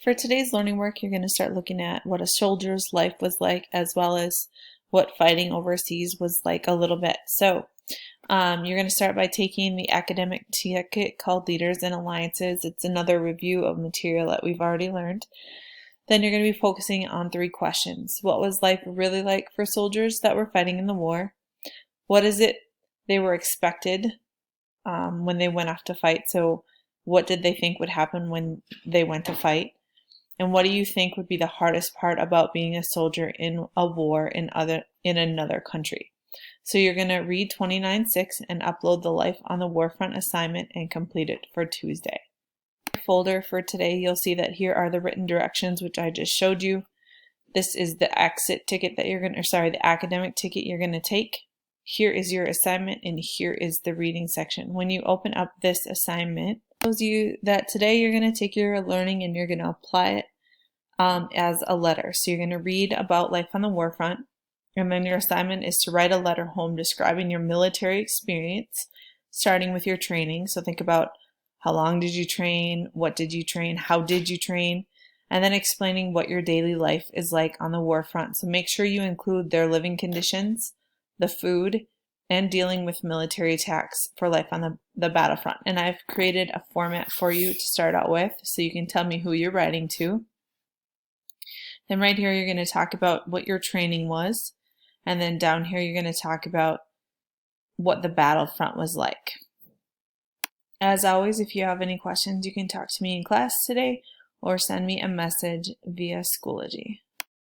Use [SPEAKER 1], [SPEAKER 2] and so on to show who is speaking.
[SPEAKER 1] For today's learning work, you're going to start looking at what a soldier's life was like, as well as what fighting overseas was like a little bit. So you're going to start by taking the academic ticket called Leaders and Alliances. It's another review of material that we've already learned. Then you're going to be focusing on 3 questions. What was life really like for soldiers that were fighting in the war? What is it they were expected when they went off to fight? So what did they think would happen when they went to fight? And what do you think would be the hardest part about being a soldier in a war in another country? So you're going to read 29.6 and upload the Life on the Warfront assignment and complete it for Tuesday. Folder for today, you'll see that here are the written directions, which I just showed you. This is the exit ticket that the academic ticket you're going to take. Here is your assignment, and here is the reading section. When you open up this assignment, it shows you that today you're going to take your learning and you're going to apply it as a letter. So you're going to read about life on the war front, and then your assignment is to write a letter home describing your military experience, starting with your training. So think about how long did you train, what did you train, how did you train, and then explaining what your daily life is like on the war front. So make sure you include their living conditions, the food, and dealing with military attacks for life on the battlefront. And I've created a format for you to start out with, so you can tell me who you're writing to. Then right here, you're going to talk about what your training was. And then down here, you're going to talk about what the battlefront was like. As always, if you have any questions, you can talk to me in class today or send me a message via Schoology.